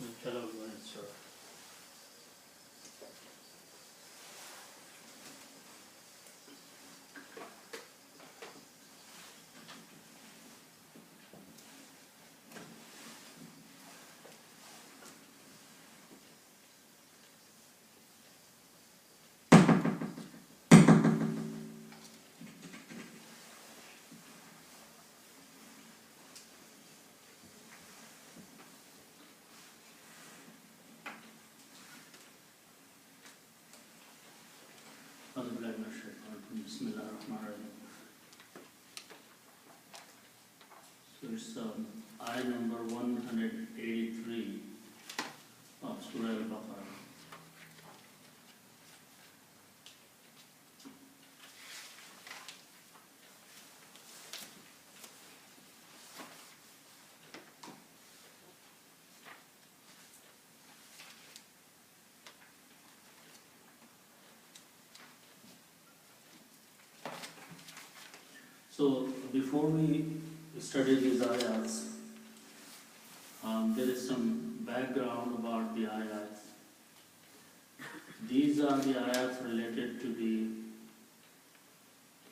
चलो sir. Bismillahirrahmanirrahim. So it's ayah number 183 of Surah Al-Baqarah. So before we study these ayahs, there is some background about the ayahs. These are the ayahs related to the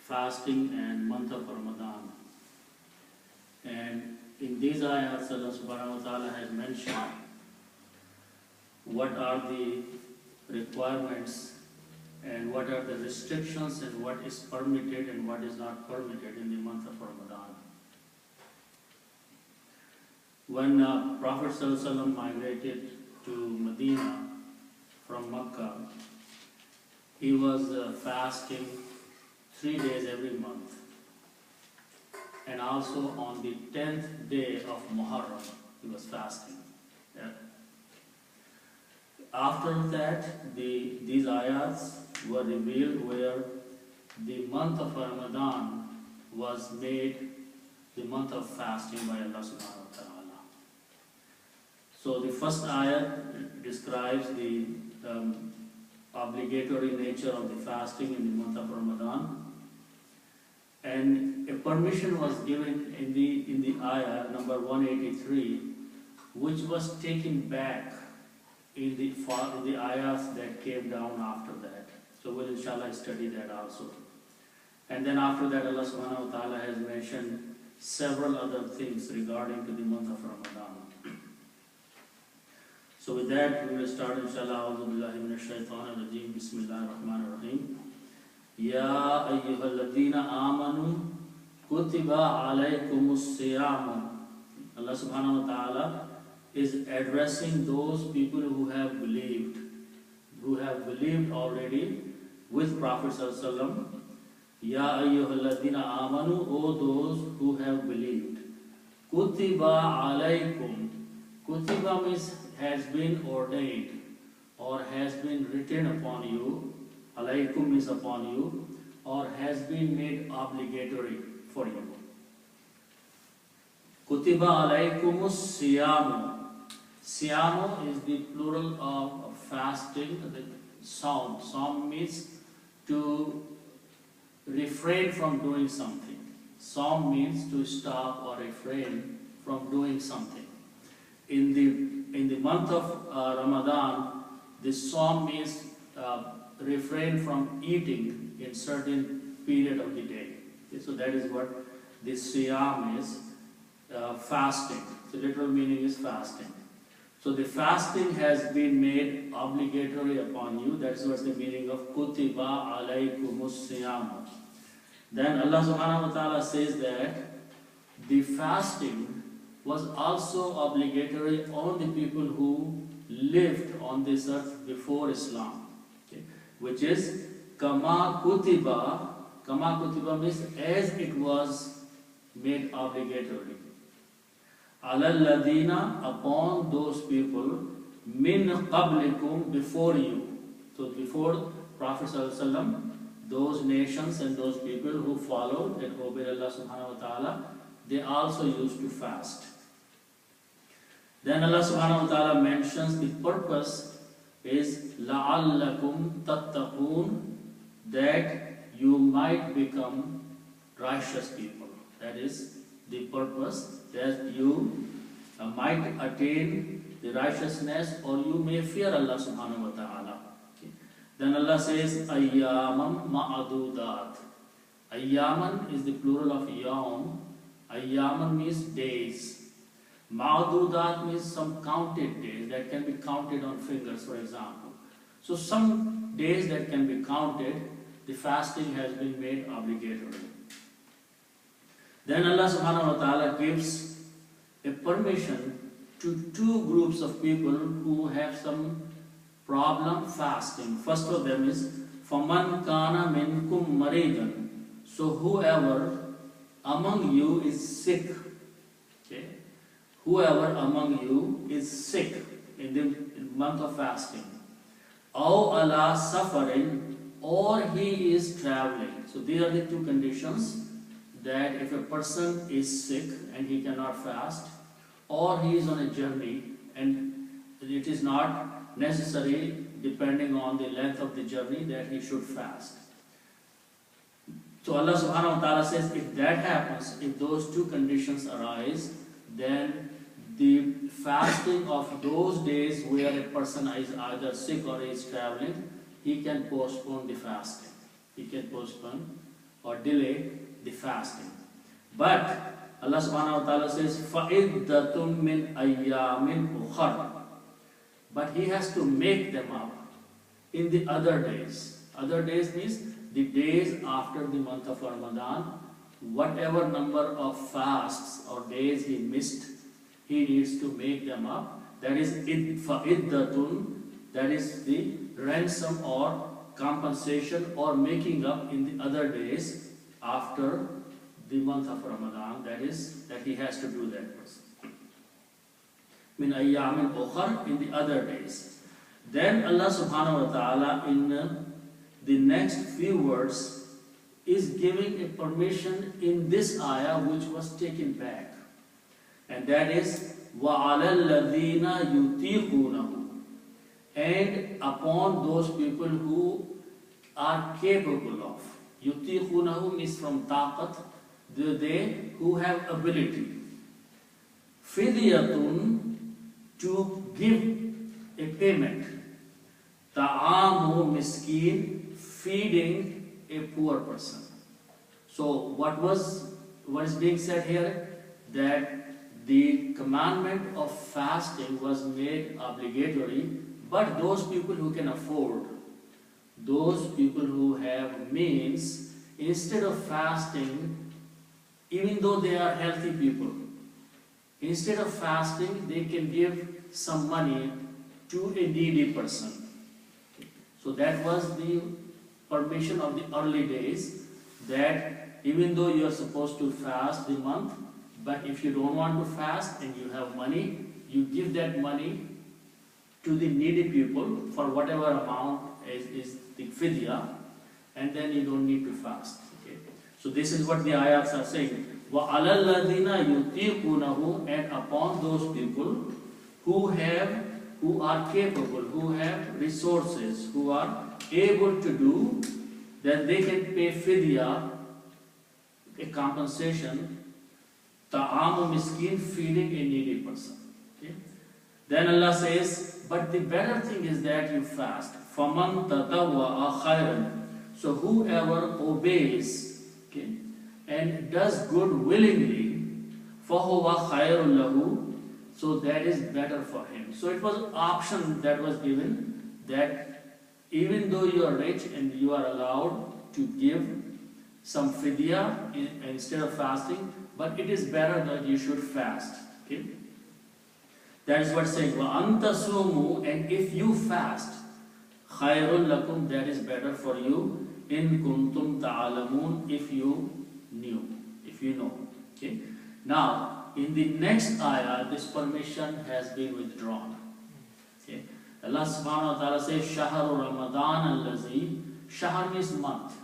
fasting and month of Ramadan. And in these ayahs, Allah subhanahu wa ta'ala has mentioned what are the requirements and what are the restrictions and what is permitted and what is not permitted in the month of Ramadan. When Prophet ﷺ migrated to Medina from Mecca, he was fasting 3 days every month, and also on the 10th day of Muharram he was fasting. Yeah. After that, these ayats were revealed where the month of Ramadan was made the month of fasting by Allah subhanahu wa ta'ala. So the first ayat describes the obligatory nature of the fasting in the month of Ramadan, and a permission was given in the ayah number 183, which was taken back in the ayahs that came down after that. So we'll inshallah study that also. And then after that, Allah subhanahu wa ta'ala has mentioned several other things regarding to the month of Ramadan. So with that, we will start inshallah. A'udhu billahi minash shaitanir rajim. Bismillahir rahmanir rahim. Ya ayyuhalladhina amanu kutiba alaykumus siyam. Allah subhanahu wa ta'ala is addressing those people who have believed already with Prophet sallallahu alaihi wasallam. Ya ayyuhalladhina amanu, O those who have believed. Kutiba alaykum. Kutiba means has been ordained or has been written upon you. Alaykum is upon you, or has been made obligatory for you. Kutiba alaykumus siyamu. Siyamu is the plural of fasting, the saum. Saum means to refrain from doing something. Saum means to stop or refrain from doing something. In the month of Ramadan, the saum means refrain from eating in certain period of the day. Okay, so that is what the siyam is, fasting. The literal meaning is fasting. So the fasting has been made obligatory upon you. That's what the meaning of kutiba alaykumus siyam. Then Allah subhanahu wa ta'ala says that the fasting was also obligatory on the people who lived on this earth before Islam. Okay? Which is kama kutiba. Kama kutiba means as it was made obligatory. Alalladina, upon those people, min qablikum, before you. So before Prophet sallallahu alaihi wasallam, those nations and those people who followed and obeyed Allah subhanahu wa ta'ala, they also used to fast. Then Allah subhanahu wa ta'ala mentions the purpose is la'allakum tattaqun, that you might become righteous people. That is the purpose, that you might attain the righteousness, or you may fear Allah subhanahu wa ta'ala. Okay. Then Allah says, Ayyaman ma'adudat. Ayyaman is the plural of yawm. Ayyaman means days. Ma'adudat means some counted days that can be counted on fingers, for example. So some days that can be counted, the fasting has been made obligatory. Then Allah subhanahu wa ta'ala gives a permission to two groups of people who have some problem fasting. First of them is فَمَنْ كَانَ مِنْكُمْ مَرِيدًا. So whoever among you is sick, okay? Whoever among you is sick in the month of fasting, أَوْ عَلَى سَفَرٍ, or he is traveling. So these are the two conditions, that if a person is sick and he cannot fast, or he is on a journey and it is not necessary, depending on the length of the journey, that he should fast. So Allah subhanahu wa ta'ala says, if that happens, if those two conditions arise, then the fasting of those days where a person is either sick or is traveling, he can postpone the fasting. He can postpone or delay the fasting. But Allah subhanahu wa ta'ala says, فَإِدَّةٌ مِّنْ أَيَّامٍ أُخَرٍ. But he has to make them up in the other days. Other days means the days after the month of Ramadan. Whatever number of fasts or days he missed, he needs to make them up. That is فَإِدَّةٌ, that is the ransom or compensation or making up in the other days after the month of Ramadan. That is, that he has to do that person. Min ayyamin ukhar, in the other days. Then Allah subhanahu wa ta'ala in the next few words is giving a permission in this ayah which was taken back. And that is وَعَلَى الَّذِينَ يُطِيقُونَهُ, and upon those people who are capable of. Yutiqunahu means from taqat, they who have ability. Fidyatun, to give a payment. Ta'amu miskin, feeding a poor person. So what is being said here? That the commandment of fasting was made obligatory, but those people who can afford, those people who have means, instead of fasting, even though they are healthy people, instead of fasting, they can give some money to a needy person. So that was the permission of the early days, that even though you are supposed to fast the month, but if you don't want to fast and you have money, you give that money to the needy people for whatever amount is the fidya, and then you don't need to fast. Okay? So this is what the ayats are saying. وَعَلَى الَّذِينَ يُطِيقُونَهُ, and upon those people who are capable, who have resources, who are able to do, then they can pay fidya, a compensation, ta'amu miskin, feeding a needy person. Okay? Then Allah says, but the better thing is that you fast. فَمَنْ تَطَوَّعَ خَيْرًا. So whoever obeys, okay, and does good willingly, فَهُوَ خَيْرٌ لَهُ, so that is better for him. So it was an option that was given, that even though you are rich and you are allowed to give some fidya instead of fasting, but it is better that you should fast. Okay? That is what saying, وَأَنْ تَصُومُوا, and if you fast, خَيْرٌ لَكُمْ, that is better for you, إِن كُنْتُمْ تَعْلَمُونَ, if you knew, if you know. Okay? Now, in the next ayah, this permission has been withdrawn. Okay? Allah subhanahu wa ta'ala says, شَهَرُ رَمَضَانَ الَّذِي, Shahr means month.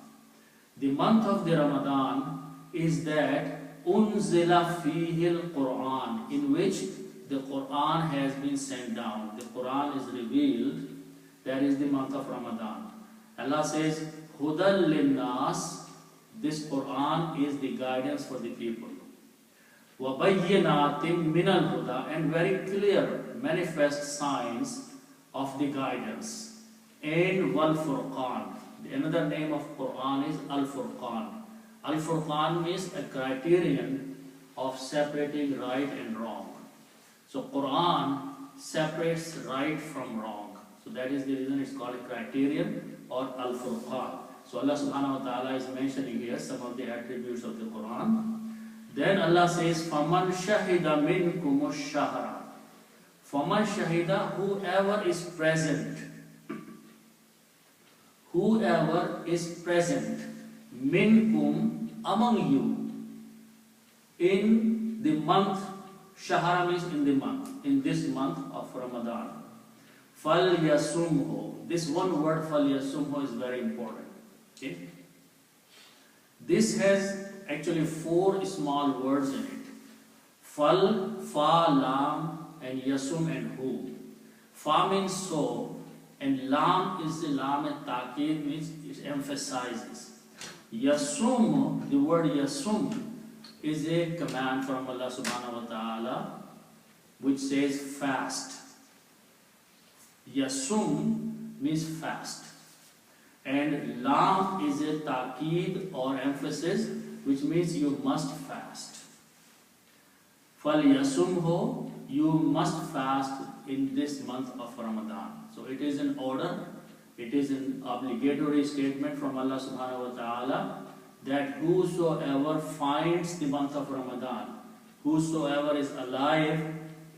The month of the Ramadan is that أُنزِلَ فِيهِ الْقُرْآنِ, in which the Quran has been sent down. The Quran is revealed. That is the month of Ramadan. Allah says, Hudal linnas, this Quran is the guidance for the people. وَبَيِّنَاتٍ مِّنَ الْهُدَى, and very clear, manifest signs of the guidance. And Wal-Furqan. Another name of Quran is Al-Furqan. Al-Furqan means a criterion of separating right and wrong. So Quran separates right from wrong. So that is the reason it's called a criterion or Al-Furqan. So Allah subhanahu wa ta'ala is mentioning here some of the attributes of the Quran. Then Allah says, فَمَنْ شَهِدَ مِنْكُمُ الشَّهْرَ. فَمَنْ شَهِدَ, whoever is present. Whoever is present. Minkum, among you. In the month, Shahara means in the month. In this month of Ramadan. فَلْيَسُمْهُ. This one word, فَلْيَسُمْهُ, is very important. Okay? This has actually 4 small words in it. Fal, Fa, Lam, and Yasum and Hu. Fa means so, and Lam is the Lam and Taqid, means it emphasizes. Yasum, the word Yasum, is a command from Allah subhanahu wa ta'ala which says fast. Yasum means fast. And Lam is a Taqid or emphasis, which means you must fast. Fal yasumhu, you must fast in this month of Ramadan. So it is an order, it is an obligatory statement from Allah subhanahu wa ta'ala that whosoever finds the month of Ramadan, whosoever is alive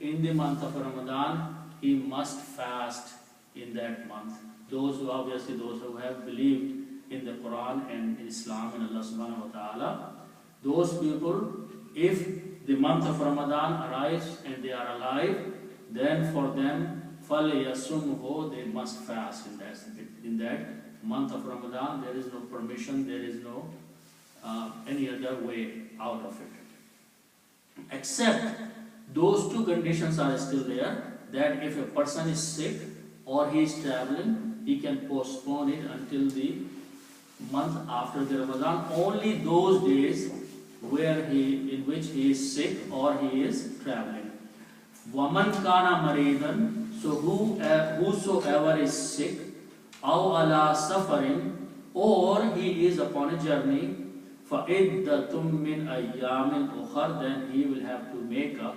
in the month of Ramadan, he must fast in that month. Those who have believed in the Quran and Islam and Allah subhanahu wa ta'ala, those people, if the month of Ramadan arrives and they are alive, then for them, فَلْيَسُمْهُ, they must fast in that month of Ramadan. There is no permission, there is no any other way out of it. Except those 2 conditions are still there, that if a person is sick or he is traveling, he can postpone it until the month after the Ramadan. Only those days in which he is sick or he is traveling. وَمَنْ كَانَ مَرِيضًا, so whosoever is sick, أَوْ عَلَى سَفَرٍ, or he is upon a journey, فَإِدَّةٌ مِّنْ أَيَّامٍ أُخَرٍ, then he will have to make up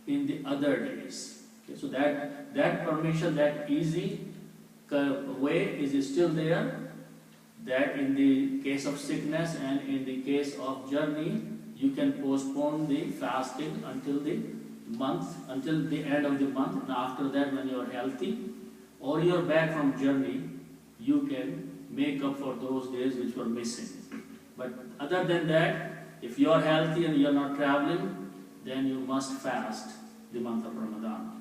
in the other days. Okay, so that permission, that easy way is still there, that in the case of sickness and in the case of journey, you can postpone the fasting until the end of the month, and after that, when you are healthy or you are back from journey, you can make up for those days which were missing. But other than that, if you are healthy and you are not traveling, then you must fast the month of Ramadan.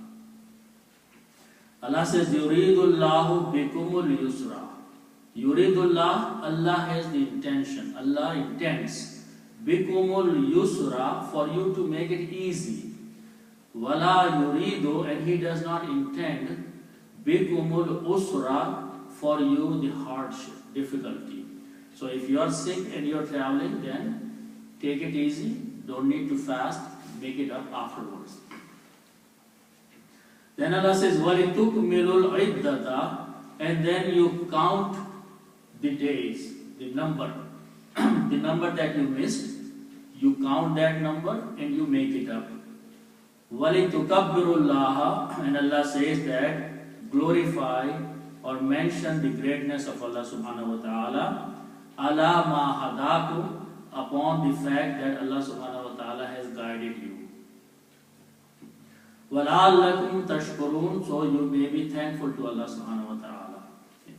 Allah says, Yuridullahu bikumul yusra. Yuridullah, Allah has the intention, Allah intends, bikumul yusra, for you to make it easy. Wala yuridu, and He does not intend, bikumul usra, for you the hardship, difficulty. So if you are sick and you are traveling, then take it easy, don't need to fast, make it up afterwards. Then Allah says, وَلِتُكْمِلُوا الْعِدَّةَ, and then you count the days, the number, the number that you missed, you count that number and you make it up. وَلِتُكَبِّرُوا اللَّهَ, and Allah says that glorify or mention the greatness of Allah subhanahu wa ta'ala, عَلَى مَا هَدَاكُمْ, upon the fact that Allah subhanahu wa ta'ala has guided you. وَلَعَلَّكُمْ تَشْكُرُونَ, so you may be thankful to Allah subhanahu wa ta'ala. Okay.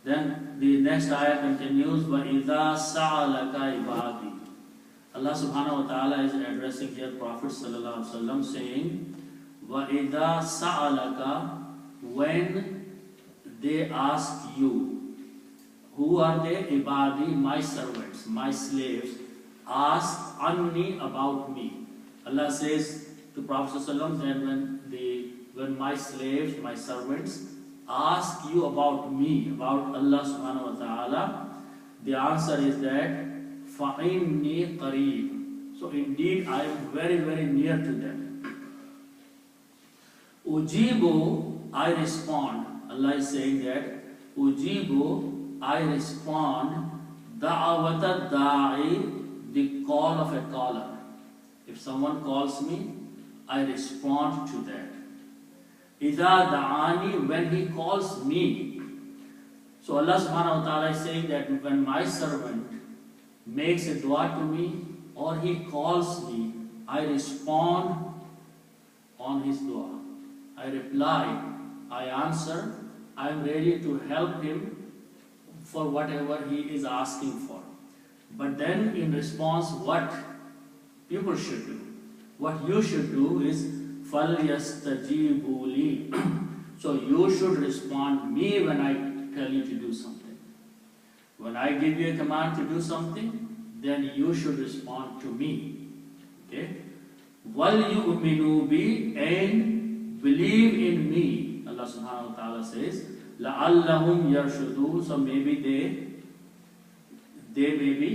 Then the next ayah continues, وَإِذَا سَعَلَكَ عِبَادِي. Allah subhanahu wa ta'ala is addressing here Prophet sallallahu alaihi wasallam, saying, وَإِذَا سَعَلَكَ, when they ask you, who are they? Ibadi, my servants, my slaves, ask anni, about me. Allah says to Prophet ﷺ that when my slaves, my servants, ask you about me, about Allah subhanahu wa ta'ala, the answer is that فَإِنِّي قَرِيبٌ. So indeed I am very, very near to them. Ujibu, I respond. Allah is saying that Ujibu, I respond da'awata da'i, the call of a caller. If someone calls me, I respond to that. Idha da'ani, when he calls me. So Allah subhanahu wa ta'ala is saying that when my servant makes a dua to me or he calls me, I respond on his dua. I reply, I answer, I am ready to help him for whatever he is asking for. But then in response, what people should do, what you should do is فَلْيَسْتَجِيبُوا لِي. So you should respond me when I tell you to do something. When I give you a command to do something, then you should respond to me. Okay? وَلْيُؤْمِنُوا بِي, and believe in me. Allah subhanahu wa ta'ala says, لَعَلَّهُمْ يَرْشُدُونَ. So maybe they may be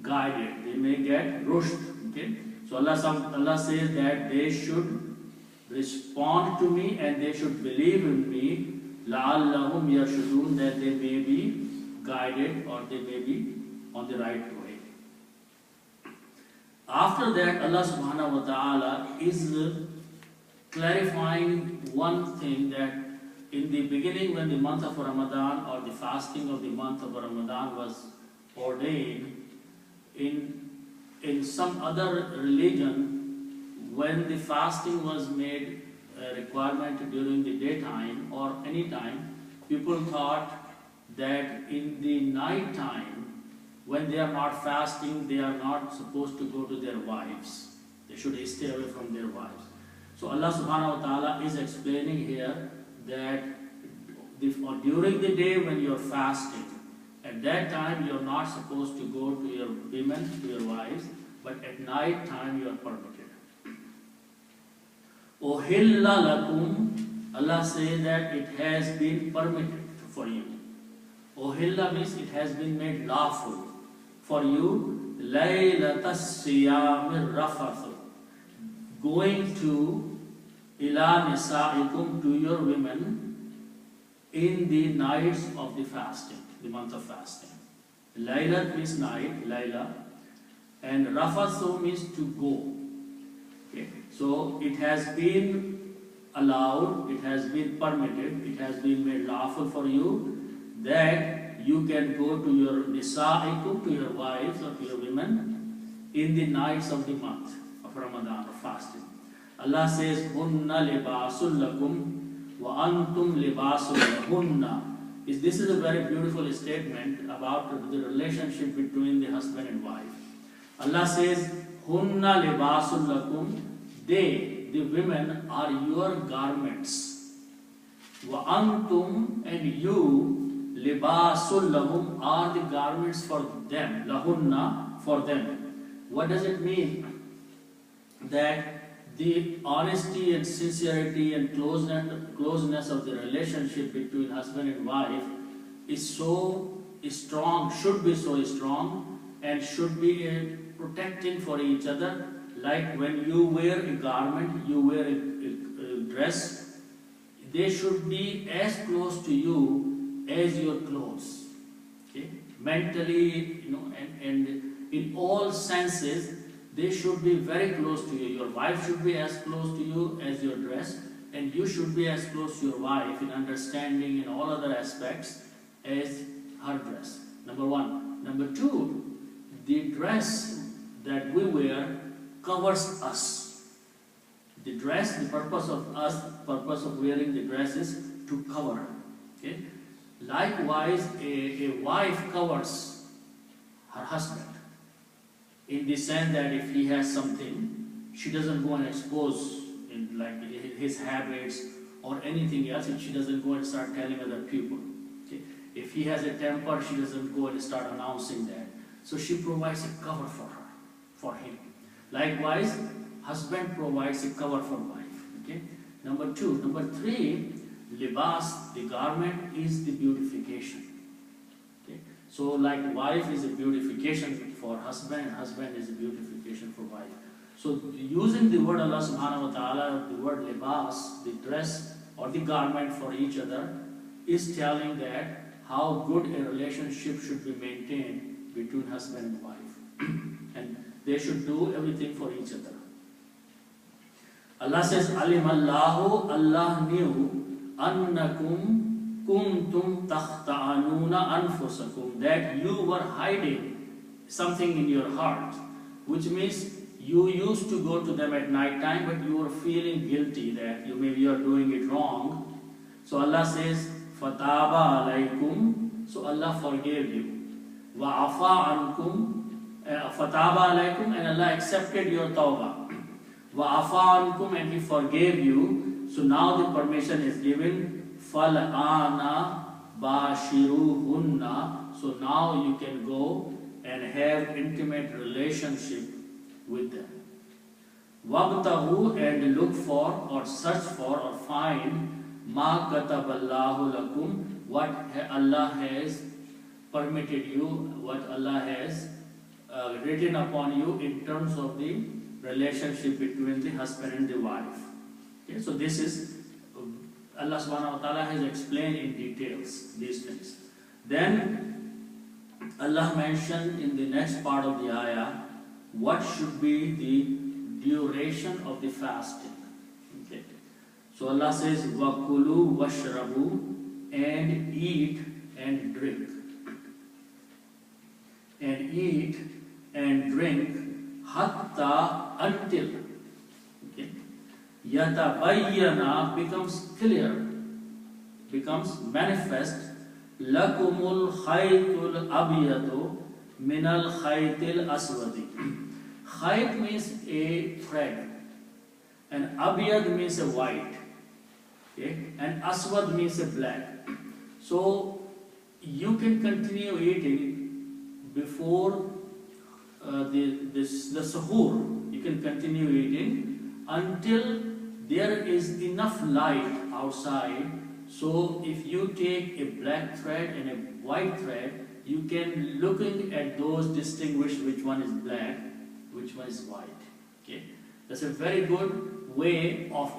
guided, they may get rushed. Okay? So Allah says that they should respond to me and they should believe in me. لَعَلَّهُمْ يَرْشُدُونَ, that they may be guided or they may be on the right way. After that, Allah subhanahu wa ta'ala is clarifying one thing, that in the beginning when the month of Ramadan or the fasting of the month of Ramadan was ordained, in some other religion, when the fasting was made a requirement during the daytime or any time, people thought that in the night time, when they are not fasting, they are not supposed to go to their wives. They should stay away from their wives. So Allah subhanahu wa ta'ala is explaining here that during the day when you are fasting, at that time you are not supposed to go to your women, to your wives, but at night time you are permitted. Uhilla lakum, Allah says that it has been permitted for you. Uhilla means it has been made lawful for you. Laylatas siyamir rafathu, going to ila nisaikum, to your women, in the nights of the fasting, the month of fasting. Laylat means night, Layla, and rafathu means to go. Okay. So it has been allowed, it has been permitted, it has been made lawful for you that you can go to your nisaikum, to your wives or to your women, in the nights of the month of Ramadan, of fasting. Allah says, Hunna libasul lakum wa antum libasul lahunna. This is a very beautiful statement about the relationship between the husband and wife. Allah says, Hunna libasul lakum, they, the women, are your garments. Wa antum, and you, libasul lahum, are the garments for them. Lahunna, for them. What does it mean? That the honesty and sincerity and closeness of the relationship between husband and wife is so strong, should be so strong, and should be protecting for each other. Like when you wear a garment, you wear a dress, they should be as close to you as your clothes. Okay? Mentally, and in all senses, they should be very close to you. Your wife should be as close to you as your dress, and you should be as close to your wife in understanding and all other aspects as her dress. Number one. Number two, the dress that we wear covers us. The dress, the purpose of wearing the dress is to cover. Okay? Likewise, a wife covers her husband, in the sense that if he has something, she doesn't go and expose his habits or anything else, and she doesn't go and start telling other people. Okay? If he has a temper, she doesn't go and start announcing that. So she provides a cover for him. Likewise, husband provides a cover for wife. Okay? Number two. Number three, libas, the garment, is the beautification. Okay? So like wife is a beautification for husband, and husband is a beautification for wife. So using the word Allah subhanahu wa ta'ala, the word libas, the dress or the garment for each other, is telling that how good a relationship should be maintained between husband and wife. And they should do everything for each other. Allah says, Alimallahu, Allah knew, annakum kuntum takhta'anuna anfusakum, that you were hiding something in your heart, which means you used to go to them at night time, but you were feeling guilty that you are doing it wrong. So Allah says, Fataba alaykum, so Allah forgave you. Wa'afa ankum, Fataba alaykum, and Allah accepted your tawbah. Wa'afa ankum, and He forgave you. So now the permission is given. Fal'ana bashiruhunna, so now you can go and have intimate relationship with them. Wabtahu, and look for or search for or find ma kataballahu lakum, what Allah has permitted you, what Allah has written upon you in terms of the relationship between the husband and the wife. Okay, so this is Allah subhanahu wa ta'ala has explained in details these things. Then Allah mentioned in the next part of the ayah what should be the duration of the fasting. Okay. So Allah says, Wakulu washrabu, and eat and drink. And eat and drink hatta, until. Okay. Yatabayyana, becomes clear, becomes manifest. Lakumul khaytul abiyadu minal khaytil aswadi. Khayt means a thread, and abiyad means a white, okay? And aswad means a black. So you can continue eating before the suhoor. You can continue eating until there is enough light outside. So if you take a black thread and a white thread, you can looking at those distinguish which one is black, which one is white. Okay, that's a very good way of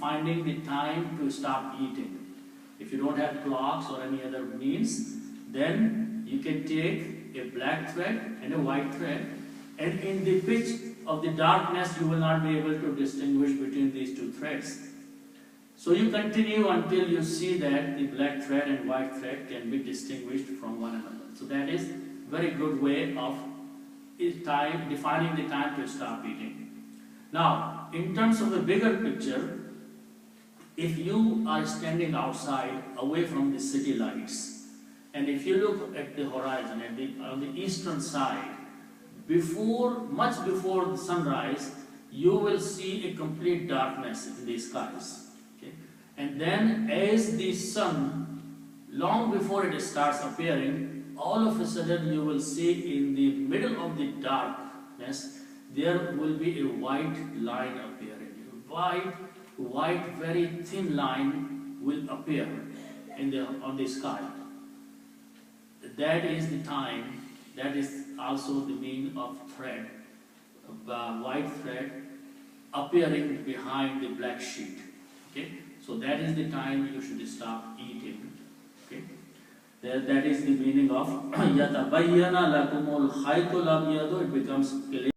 finding the time to stop eating. If you don't have clocks or any other means, then you can take a black thread and a white thread, and in the pitch of the darkness you will not be able to distinguish between these two threads. So you continue until you see that the black thread and white thread can be distinguished from one another. So that is very good way of defining the time to stop eating. Now, in terms of the bigger picture, if you are standing outside away from the city lights, and if you look at the horizon, on the eastern side, much before the sunrise, you will see a complete darkness in the skies. And then as the sun, long before it starts appearing, all of a sudden you will see in the middle of the darkness, there will be a white line appearing. White, very thin line will appear on the sky. That is the time, that is also the meaning of thread, white thread appearing behind the black sheet. Okay? So that is the time you should stop eating. Okay? That is the meaning of Yatabayyana lakumul khaytul abyadu. It becomes clear.